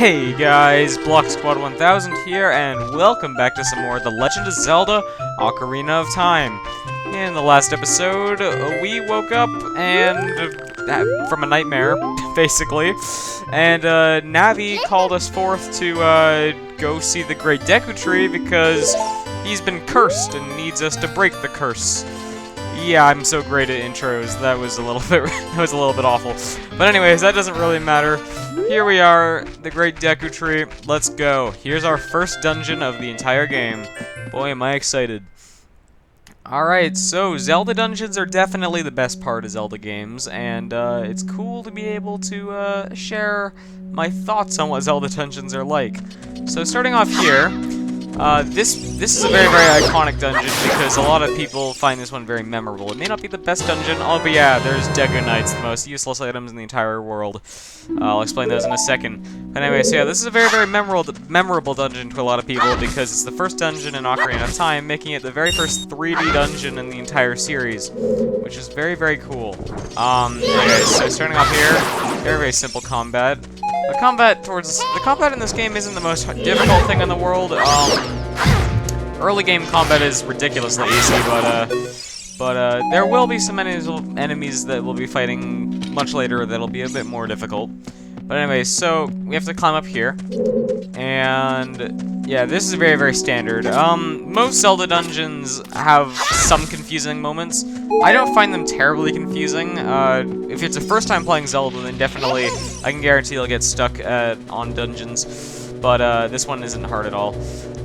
Hey guys, Block Squad 1000 here, and welcome back to some more of The Legend of Zelda: Ocarina of Time. In the last episode, we woke up and from a nightmare, basically, and Navi called us forth to go see the Great Deku Tree because he's been cursed and needs us to break the curse. Yeah, I'm so great at intros. That was a little bit awful. But anyways, that doesn't really matter. Here we are, the Great Deku Tree. Let's go. Here's our first dungeon of the entire game. Boy, am I excited. Alright, so Zelda dungeons are definitely the best part of Zelda games, and it's cool to be able to share my thoughts on what Zelda dungeons are like. So starting off here, this is a very, very iconic dungeon because a lot of people find this one very memorable. It may not be the best dungeon, but yeah, there's Deku Knights, the most useless items in the entire world. I'll explain those in a second. But anyway, so yeah, this is a very, very memorable dungeon to a lot of people because it's the first dungeon in Ocarina of Time, making it the very first 3D dungeon in the entire series, which is very, very cool. Anyway, so starting off here, very, very simple combat. The combat in this game isn't the most difficult thing in the world. Early game combat is ridiculously easy, but there will be some enemies that we'll be fighting much later that'll be a bit more difficult. But anyway, so we have to climb up here, and yeah, this is very, very standard. Most Zelda dungeons have some confusing moments. I don't find them terribly confusing. If it's a first time playing Zelda, then definitely I can guarantee you'll get stuck on dungeons. But this one isn't hard at all.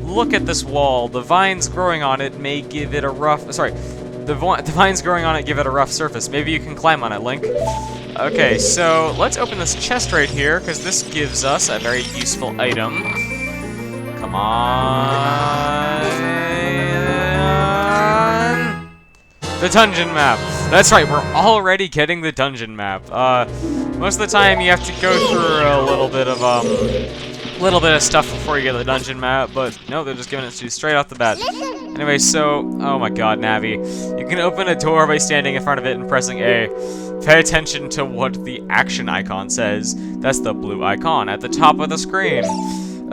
Look at this wall. The vines growing on it may give it a rough... Sorry. The vines growing on it give it a rough surface. Maybe you can climb on it, Link. Okay, so let's open this chest right here, because this gives us a very useful item. Come on. The dungeon map. That's right, we're already getting the dungeon map. Most of the time you have to go through a little bit of stuff before you get the dungeon map, but no, they're just giving it to you straight off the bat. Anyway, so, oh my god, Navi. You can open a door by standing in front of it and pressing A. Pay attention to what the action icon says. That's the blue icon at the top of the screen.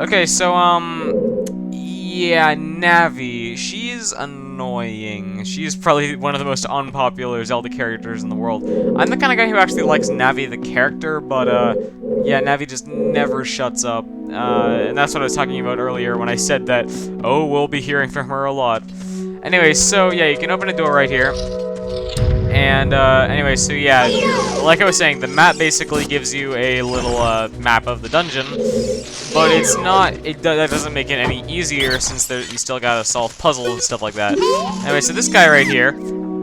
Okay, so, yeah, Navi, she's annoying. She's probably one of the most unpopular Zelda characters in the world. I'm the kind of guy who actually likes Navi the character, but, yeah, Navi just never shuts up. And that's what I was talking about earlier when I said that, oh, we'll be hearing from her a lot. Anyway, so, yeah, you can open a door right here. And, anyway, so, yeah, like I was saying, the map basically gives you a little, map of the dungeon. But it's not, that doesn't make it any easier since you still gotta solve puzzles and stuff like that. Anyway, so this guy right here.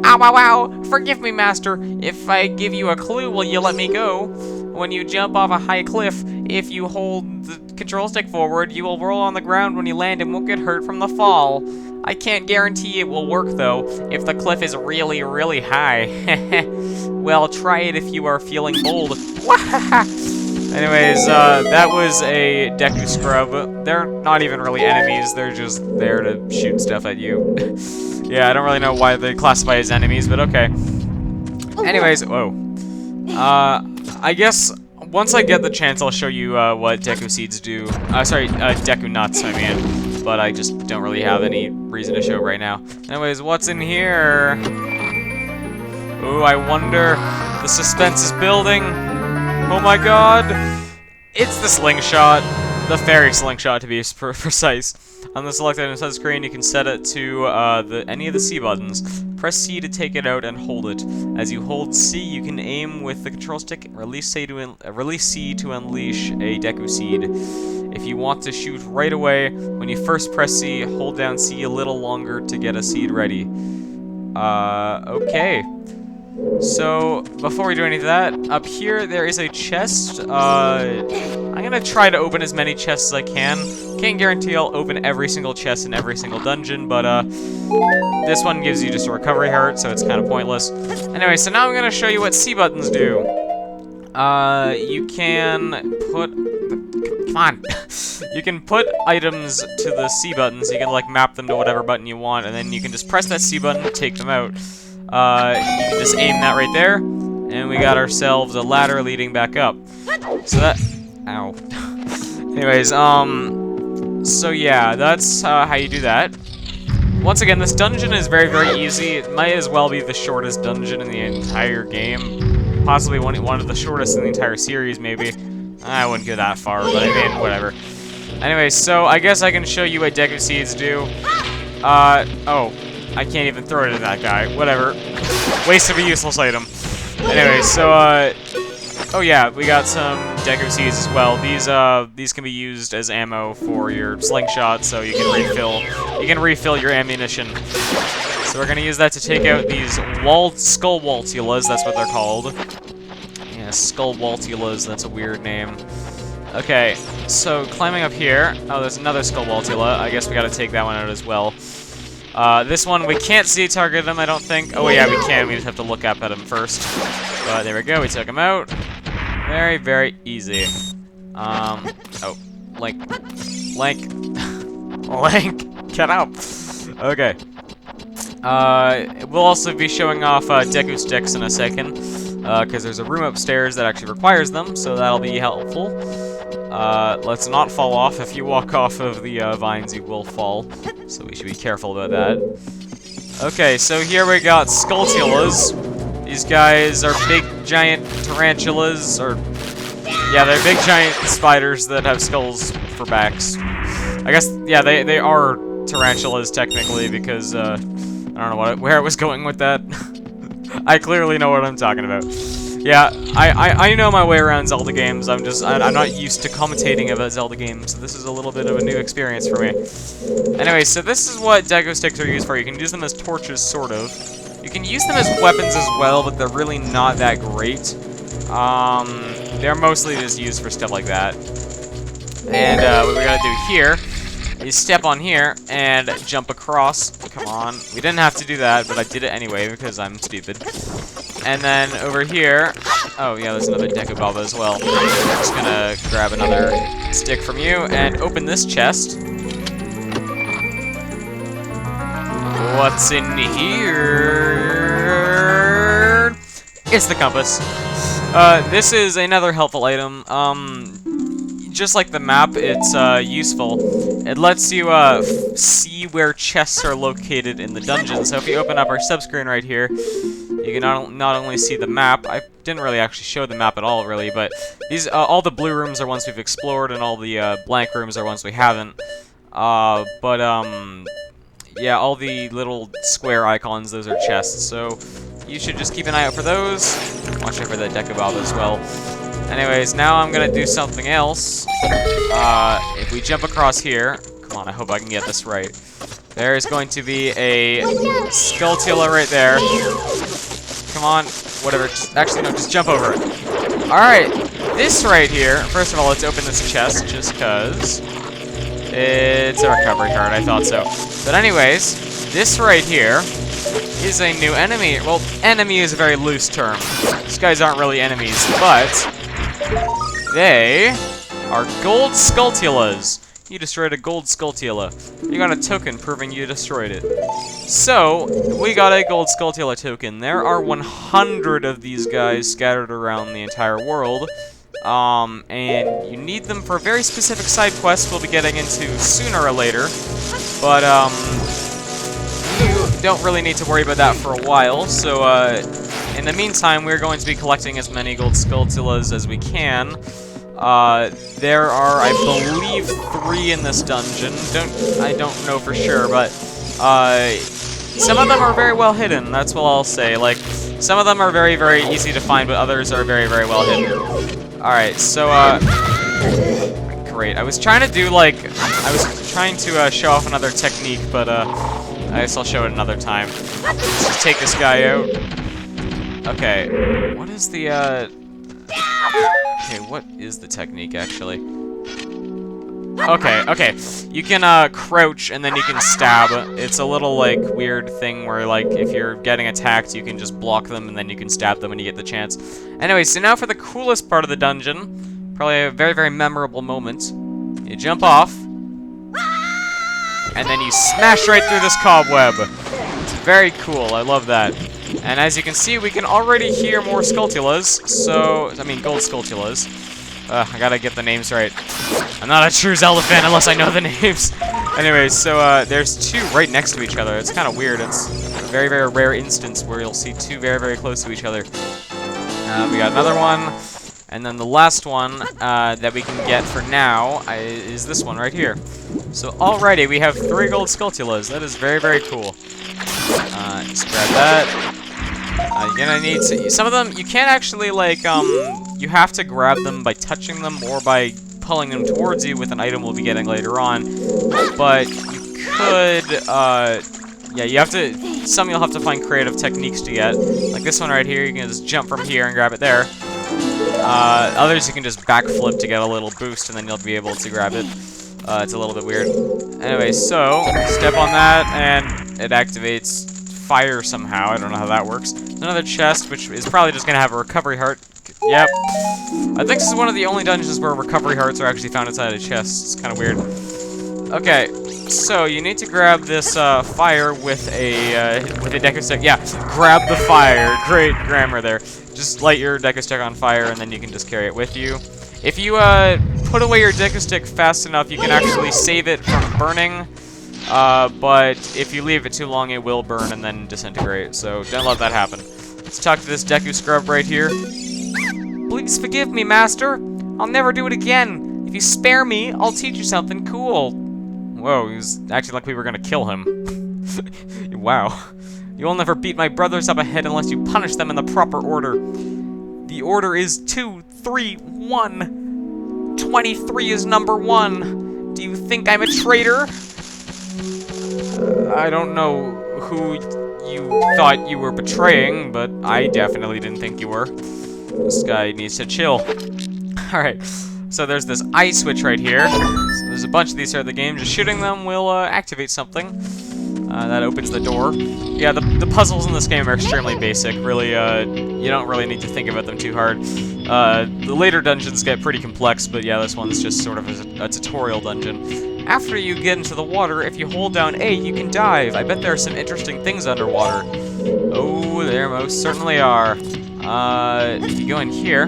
Ow, ow, ow! Forgive me, master. If I give you a clue, will you let me go? When you jump off a high cliff, if you hold the control stick forward, you will roll on the ground when you land and won't get hurt from the fall. I can't guarantee it will work, though, if the cliff is really, really high. Well, try it if you are feeling bold. Anyways, that was a Deku Scrub. They're not even really enemies, they're just there to shoot stuff at you. Yeah, I don't really know why they classify as enemies, but okay. Anyways, whoa. I guess once I get the chance, I'll show you what Deku Seeds do. Deku Nuts, I mean. But I just don't really have any reason to show it right now. Anyways, what's in here? Ooh, I wonder. The suspense is building. Oh my god. It's the slingshot. The fairy slingshot, to be precise. On the select item inside the screen, you can set it to any of the C buttons. Press C to take it out and hold it. As you hold C, you can aim with the control stick. Release C to unleash a Deku Seed. If you want to shoot right away, when you first press C, hold down C a little longer to get a seed ready. Okay. So, before we do any of that, up here there is a chest. I'm gonna try to open as many chests as I can. Can't guarantee I'll open every single chest in every single dungeon, but this one gives you just a recovery heart, so it's kind of pointless. Anyway, so now I'm gonna show you what C buttons do. You can put... Come on! You can put items to the C buttons, you can like map them to whatever button you want, and then you can just press that C button to take them out. You can just aim that right there, and we got ourselves a ladder leading back up. So that... Ow. Anyways, so yeah, that's how you do that. Once again, this dungeon is very, very easy. It might as well be the shortest dungeon in the entire game. Possibly one of the shortest in the entire series, maybe. I wouldn't go that far, but I mean, whatever. Anyway, so I guess I can show you what Deku Seeds do. Oh, I can't even throw it at that guy. Whatever. Waste of a useless item. Anyway, so, oh yeah, we got some Deku Seeds as well. These can be used as ammo for your slingshot, so you can refill your ammunition. So we're gonna use that to take out these skull waltulas, that's what they're called. Yeah, skull waltulas, that's a weird name. Okay, so climbing up here. Oh, there's another skull waltula. I guess we gotta take that one out as well. This one, we can't see target him, I don't think. Oh yeah, we can. We just have to look up at him first. But there we go, we took him out. Very, very easy. Oh, Link. Link, get up. Okay. We'll also be showing off Deku Sticks in a second, because there's a room upstairs that actually requires them, so that'll be helpful. Let's not fall off. If you walk off of the vines, you will fall, so we should be careful about that. Okay, so here we got Skulltulas. These guys are big, giant tarantulas, or... yeah, they're big, giant spiders that have skulls for backs. I guess, yeah, they are tarantulas, technically, because, I don't know where I was going with that. I clearly know what I'm talking about. Yeah, I know my way around Zelda games. I'm not used to commentating about Zelda games, so this is a little bit of a new experience for me. Anyway, so this is what Deku Sticks are used for. You can use them as torches, sort of. You can use them as weapons as well, but they're really not that great. They're mostly just used for stuff like that. And what we gotta do here is step on here and jump across. Come on. We didn't have to do that, but I did it anyway because I'm stupid. And then over here... oh, yeah, there's another Deku Baba as well. I'm just gonna grab another stick from you and open this chest. What's in here? It's the compass. This is another helpful item. Just like the map, it's useful. It lets you see where chests are located in the dungeon. So if you open up our subscreen right here, you can not only see the map. I didn't really actually show the map at all, really, but these all the blue rooms are ones we've explored, and all the blank rooms are ones we haven't. Yeah, all the little square icons, those are chests. So you should just keep an eye out for those. Watch out for that Deku Baba as well. Anyways, now I'm gonna do something else. If we jump across here, come on, I hope I can get this right. There is going to be a Skulltula right there. Come on, whatever. Actually, no, just jump over it. Alright, this right here. First of all, let's open this chest, just because. It's a recovery card, I thought so. But anyways, this right here is a new enemy. Well, enemy is a very loose term. These guys aren't really enemies, but they are gold Skulltulas. You destroyed a gold Skulltula. You got a token proving you destroyed it. So, we got a gold Skulltula token. There are 100 of these guys scattered around the entire world. And you need them for a very specific side quest we'll be getting into sooner or later. But, you don't really need to worry about that for a while. So, in the meantime, we're going to be collecting as many gold Skulltulas as we can. There are, I believe, 3 in this dungeon. I don't know for sure, but, some of them are very well hidden, that's what I'll say. Like, some of them are very, very easy to find, but others are very, very well hidden. Alright, so, great. I was trying to do, like, show off another technique, but, I guess I'll show it another time. Let's just take this guy out. Okay, what is the, okay, what is the technique, actually? Okay. You can, crouch, and then you can stab. It's a little, like, weird thing where, like, if you're getting attacked, you can just block them, and then you can stab them when you get the chance. Anyway, so now for the coolest part of the dungeon. Probably a very, very memorable moment. You jump off, and then you smash right through this cobweb. It's very cool, I love that. And as you can see, we can already hear more Skulltulas, so, I mean, gold Skulltulas. I gotta get the names right. I'm not a true Zelda fan unless I know the names. Anyway, so there's two right next to each other. It's kind of weird. It's a very, very rare instance where you'll see two very, very close to each other. We got another one. And then the last one that we can get for now is this one right here. So already we have 3 gold Skulltulas. That is very, very cool. Just grab that. You're gonna need to, some of them, you can't actually, like, you have to grab them by touching them or by pulling them towards you with an item we'll be getting later on. But you could, yeah, you have to, some you'll have to find creative techniques to get. Like this one right here, you can just jump from here and grab it there. Others you can just backflip to get a little boost and then you'll be able to grab it. It's a little bit weird. Anyway, so, step on that and it activates fire somehow. I don't know how that works. There's another chest, which is probably just gonna have a recovery heart. Yep. I think this is one of the only dungeons where recovery hearts are actually found inside a chest. It's kind of weird. Okay, so you need to grab this fire with a Deku Stick. Yeah, grab the fire. Great grammar there. Just light your Deku Stick on fire, and then you can just carry it with you. If you put away your Deku Stick fast enough, you can actually save it from burning. But if you leave it too long, it will burn and then disintegrate. So don't let that happen. Let's talk to this Deku Scrub right here. Please forgive me, Master. I'll never do it again. If you spare me, I'll teach you something cool. Whoa, he was acting like we were gonna kill him. Wow. You'll never beat my brothers up ahead unless you punish them in the proper order. The order is 2, 3, 1. 23 is number 1. Do you think I'm a traitor? I don't know who you thought you were betraying, but I definitely didn't think you were. This guy needs to chill. Alright, so there's this eye switch right here. So there's a bunch of these here at the game. Just shooting them will activate something. That opens the door. Yeah, the puzzles in this game are extremely basic. Really, you don't really need to think about them too hard. The later dungeons get pretty complex, but yeah, this one's just sort of a tutorial dungeon. After you get into the water, if you hold down A, you can dive. I bet there are some interesting things underwater. Oh, there most certainly are. If you go in here,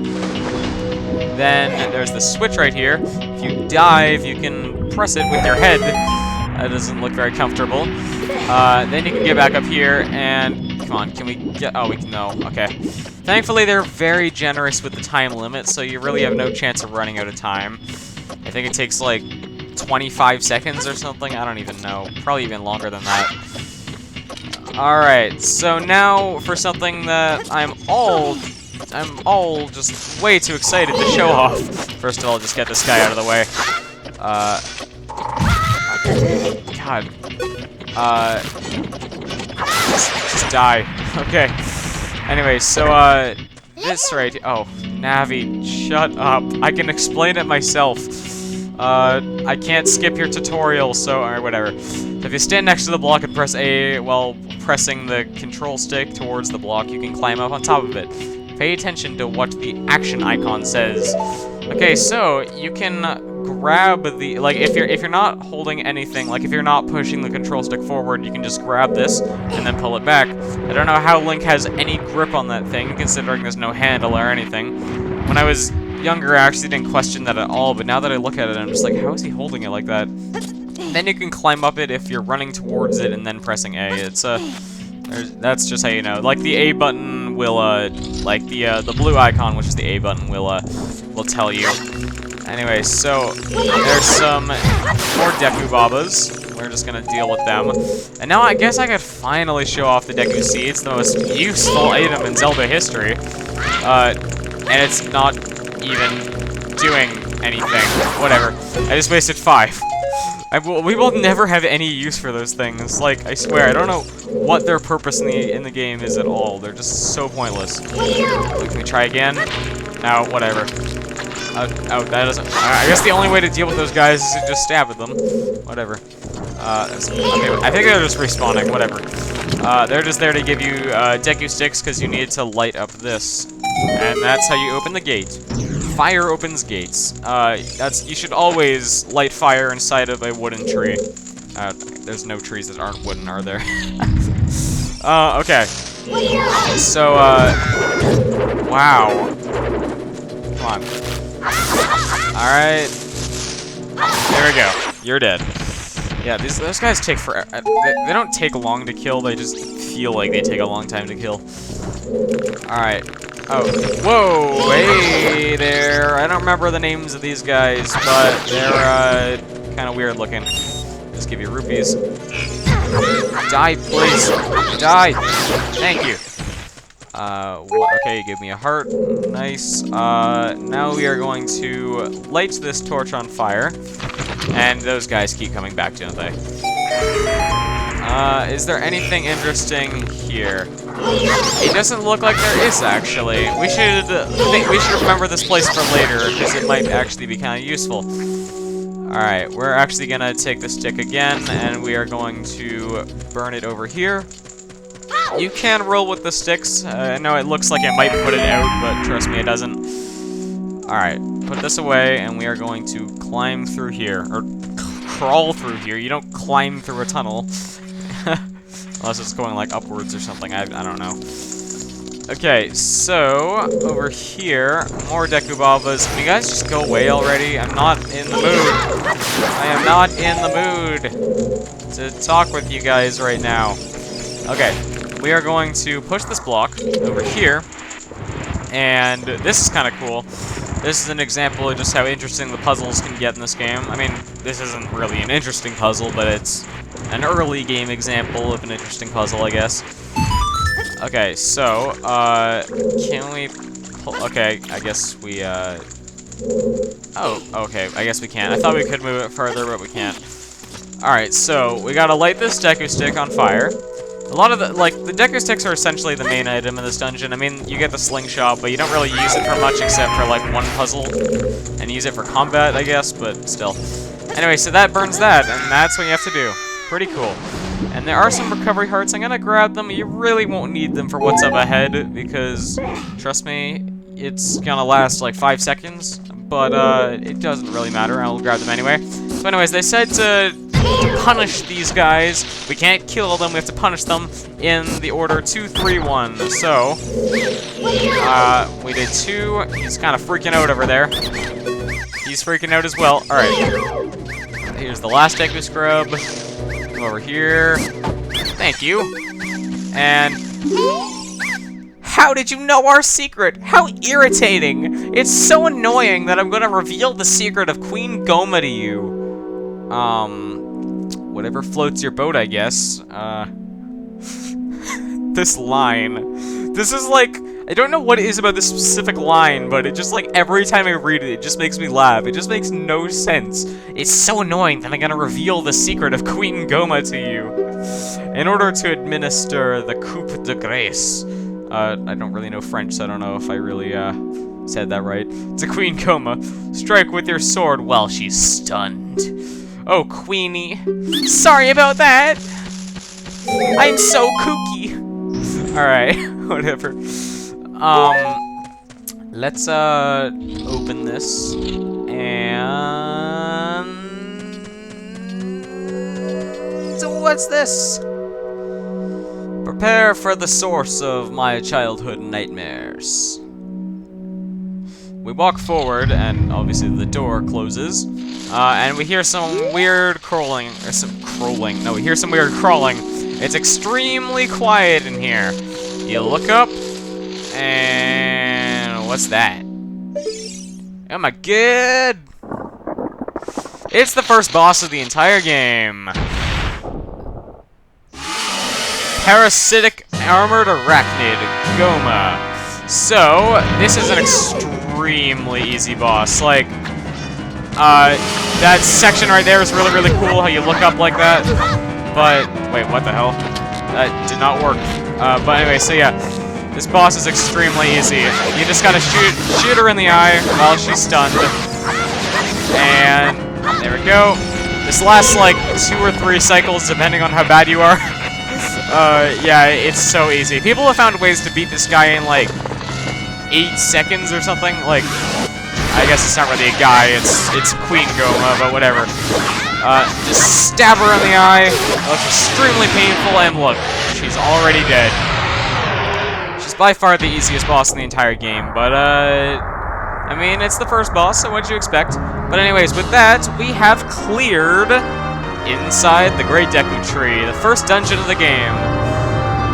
then there's the switch right here. If you dive, you can press it with your head. That doesn't look very comfortable. Then you can get back up here and, come on, can we get, oh, we can, no, okay. Thankfully, they're very generous with the time limit, so you really have no chance of running out of time. I think it takes, like, 25 seconds or something? I don't even know. Probably even longer than that. Alright, so now for something that I'm all just way too excited to show off. First of all, just get this guy out of the way. God. Just die. Okay. Anyway, so, this right, oh, Navi, shut up. I can explain it myself. I can't skip your tutorial, so, alright, whatever. So if you stand next to the block and press A while pressing the control stick towards the block, you can climb up on top of it. Pay attention to what the action icon says. Okay, so you can grab the, like, if you're not holding anything, like if you're not pushing the control stick forward, you can just grab this and then pull it back. I don't know how Link has any grip on that thing, considering there's no handle or anything. When I was younger, I actually didn't question that at all, but now that I look at it, I'm just like, how is he holding it like that? Then you can climb up it if you're running towards it and then pressing A. It's that's just how you know. Like the A button will like the blue icon, which is the A button, will tell you. Anyway, so there's some more Deku Babas. We're just gonna deal with them. And now I guess I could finally show off the Deku Seeds, the most useful item in Zelda history. And it's not even doing anything. Whatever. I just wasted 5. We will never have any use for those things. Like, I swear, I don't know what their purpose in the game is at all. They're just so pointless. Can we try again? No, whatever. Oh, that doesn't... I guess the only way to deal with those guys is to just stab at them. Whatever. Okay, I think they're just respawning. Whatever. They're just there to give you Deku Sticks because you need to light up this. And that's how you open the gate. Fire opens gates. You should always light fire inside of a wooden tree. There's no trees that aren't wooden, are there? Okay. So, wow. Come on. Alright. There we go. You're dead. Yeah, those guys take forever. They don't take long to kill, they just feel like they take a long time to kill. Alright. Oh. Whoa! Hey there! I don't remember the names of these guys, but they're, kind of weird looking. Just give you rupees. Die, please! Die! Thank you! Okay, you give me a heart. Nice. Now we are going to light this torch on fire. And those guys keep coming back, don't they? Is there anything interesting here? It doesn't look like there is, actually. We should remember this place for later, because it might actually be kind of useful. Alright, we're actually gonna take the stick again, and we are going to burn it over here. You can roll with the sticks. I know it looks like it might put it out, but trust me, it doesn't. Alright, put this away, and we are going to climb through here. Or crawl through here. You don't climb through a tunnel. Unless it's going, like, upwards or something. I don't know. Okay, so, over here, more Deku Babas. Can you guys just go away already? I'm not in the mood. I am not in the mood to talk with you guys right now. Okay, we are going to push this block over here. And this is kind of cool. This is an example of just how interesting the puzzles can get in this game. I mean, this isn't really an interesting puzzle, but it's an early game example of an interesting puzzle, I guess. Okay, so, can we pull... Okay, I guess we, Oh, okay, I guess we can't. I thought we could move it further, but we can't. Alright, so, we gotta light this Deku Stick on fire. A lot of the, like, the Deku Sticks are essentially the main item in this dungeon. I mean, you get the slingshot, but you don't really use it for much except for, like, one puzzle. And use it for combat, I guess, but still. Anyway, so that burns that, and that's what you have to do. Pretty cool. And there are some recovery hearts. I'm gonna grab them. You really won't need them for what's up ahead, because, trust me, it's gonna last, like, 5 seconds. But, it doesn't really matter. I'll grab them anyway. So anyways, they said to punish these guys. We can't kill them, we have to punish them in the order 2, 3, 1. So, we did 2. He's kind of freaking out over there. He's freaking out as well. Alright. Here's the last Deku Scrub. Come over here. Thank you. And... How did you know our secret? How irritating! It's so annoying that I'm gonna reveal the secret of Queen Goma to you. Whatever floats your boat, I guess. This line. This is like, I don't know what it is about this specific line, but it just like, every time I read it, it just makes me laugh. It just makes no sense. It's so annoying that I'm gonna reveal the secret of Queen Goma to you. In order to administer the coup de grace. I don't really know French, so I don't know if I really, said that right. To Queen Goma, strike with your sword while she's stunned. Oh, Queenie. Sorry about that. I'm so kooky. Alright, whatever. Let's, open this. And... So what's this? Prepare for the source of my childhood nightmares. We walk forward, and obviously the door closes. And we hear some weird crawling, no, we hear some weird crawling. It's extremely quiet in here. You look up, and what's that? Oh my god! It's the first boss of the entire game. Parasitic Armored Arachnid, Goma. So, this is an extremely easy boss. Like, that section right there is really, really cool, how you look up like that. But, wait, what the hell? That did not work. But anyway, so yeah, this boss is extremely easy. You just gotta shoot her in the eye while she's stunned. And, there we go. This lasts like 2 or 3 cycles, depending on how bad you are. Yeah, it's so easy. People have found ways to beat this guy in, like, 8 seconds or something. Like, I guess it's not really a guy, it's Queen Goma, but whatever. Just stab her in the eye. It's extremely painful, and look, she's already dead. She's by far the easiest boss in the entire game, but, I mean, it's the first boss, so what'd you expect? But anyways, with that, we have cleared inside the Great Deku Tree, the first dungeon of the game,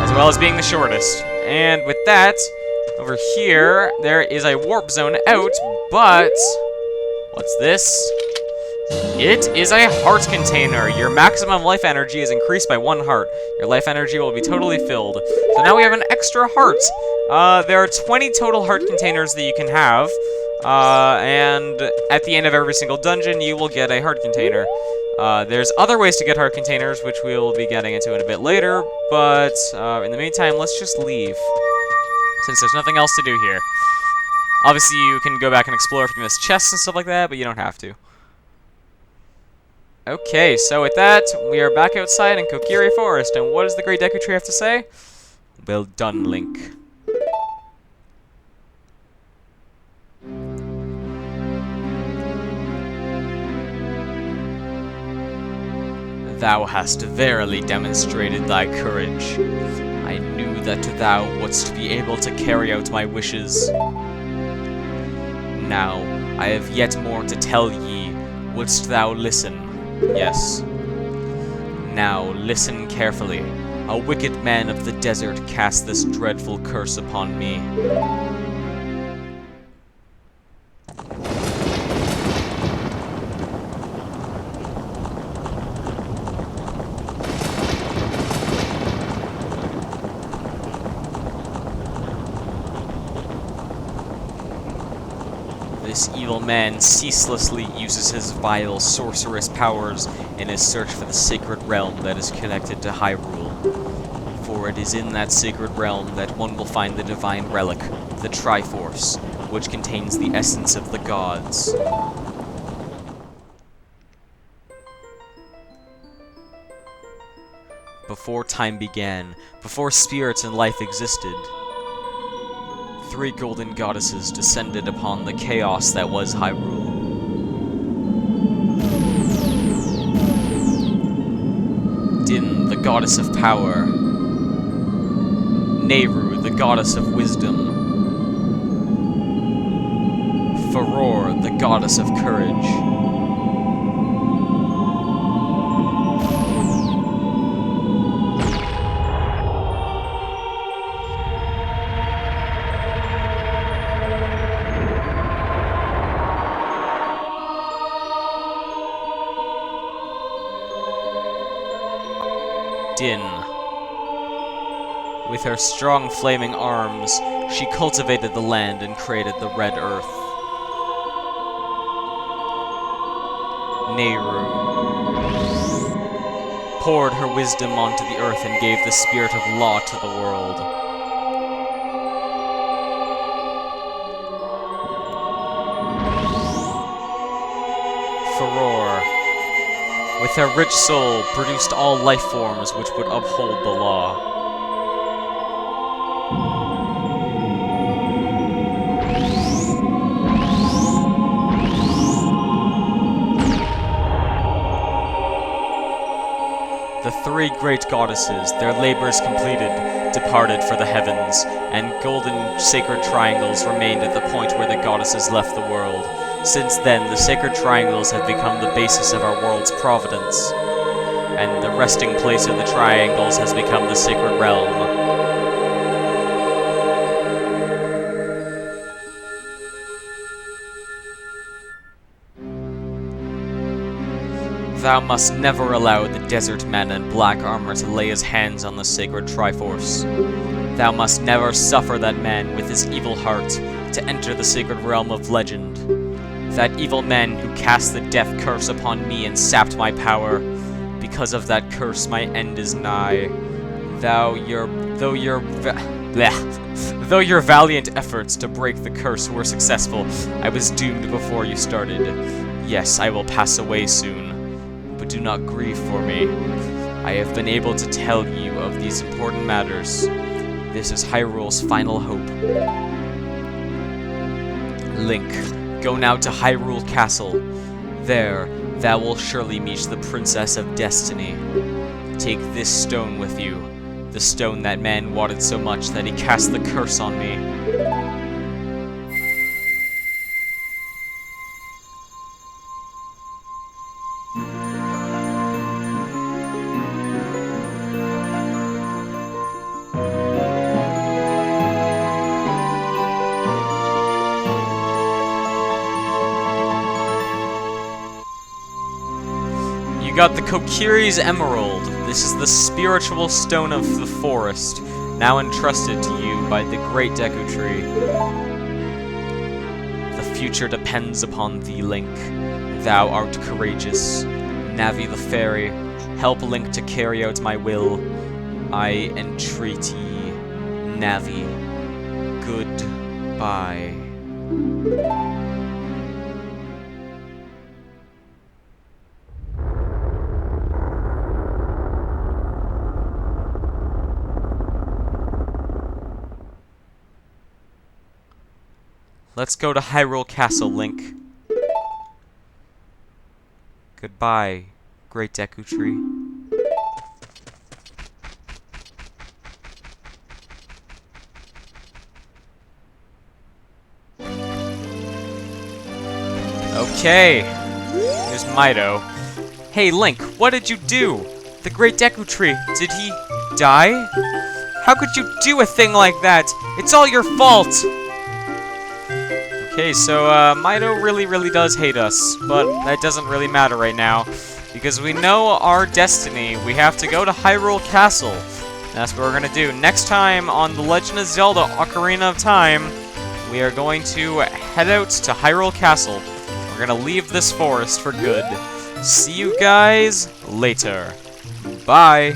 as well as being the shortest. And with that, over here, there is a warp zone out, but what's this? It is a heart container. Your maximum life energy is increased by 1 heart. Your life energy will be totally filled. So now we have an extra heart. There are 20 total heart containers that you can have. And at the end of every single dungeon, you will get a heart container. There's other ways to get heart containers, which we'll be getting into in a bit later. But in the meantime, let's just leave, since there's nothing else to do here. Obviously, you can go back and explore if you miss chests and stuff like that, but you don't have to. Okay, so with that, we are back outside in Kokiri Forest, and what does the Great Deku Tree have to say? Well done, Link. Thou hast verily demonstrated thy courage. I knew that thou wouldst be able to carry out my wishes. Now, I have yet more to tell ye. Wouldst thou listen? Yes. Now, listen carefully. A wicked man of the desert cast this dreadful curse upon me. This evil man ceaselessly uses his vile sorceress powers in his search for the sacred realm that is connected to Hyrule. For it is in that sacred realm that one will find the divine relic, the Triforce, which contains the essence of the gods. Before time began, before spirits and life existed, 3 golden goddesses descended upon the chaos that was Hyrule. Din, the goddess of power. Nehru, the goddess of wisdom. Furore, the goddess of courage. Din. With her strong flaming arms, she cultivated the land and created the Red Earth. Nehru poured her wisdom onto the earth and gave the spirit of law to the world. Furore, with her rich soul, produced all life forms which would uphold the law. The 3 great goddesses, their labors completed, departed for the heavens, and golden sacred triangles remained at the point where the goddesses left the world. Since then, the sacred triangles have become the basis of our world's providence, and the resting place of the triangles has become the sacred realm. Thou must never allow the desert man in black armor to lay his hands on the sacred Triforce. Thou must never suffer that man with his evil heart to enter the sacred realm of legend. That evil man who cast the death curse upon me and sapped my power. Because of that curse, my end is nigh. Though your valiant efforts to break the curse were successful, I was doomed before you started. Yes, I will pass away soon. But do not grieve for me. I have been able to tell you of these important matters. This is Hyrule's final hope. Link, go now to Hyrule Castle. There, thou wilt surely meet the Princess of Destiny. Take this stone with you, the stone that man wanted so much that he cast the curse on me. got the Kokiri's Emerald. This is the spiritual stone of the forest, now entrusted to you by the Great Deku Tree. The future depends upon thee, Link. Thou art courageous. Navi the fairy, help Link to carry out my will. I entreat ye, Navi. Goodbye. Let's go to Hyrule Castle, Link. Goodbye, Great Deku Tree. Okay, here's Mido. Hey, Link, what did you do? The Great Deku Tree, did he die? How could you do a thing like that? It's all your fault! Okay, so, Mido really does hate us, but that doesn't really matter right now, because we know our destiny. We have to go to Hyrule Castle. That's what we're gonna do. Next time on The Legend of Zelda Ocarina of Time, we are going to head out to Hyrule Castle. We're gonna leave this forest for good. See you guys later. Bye.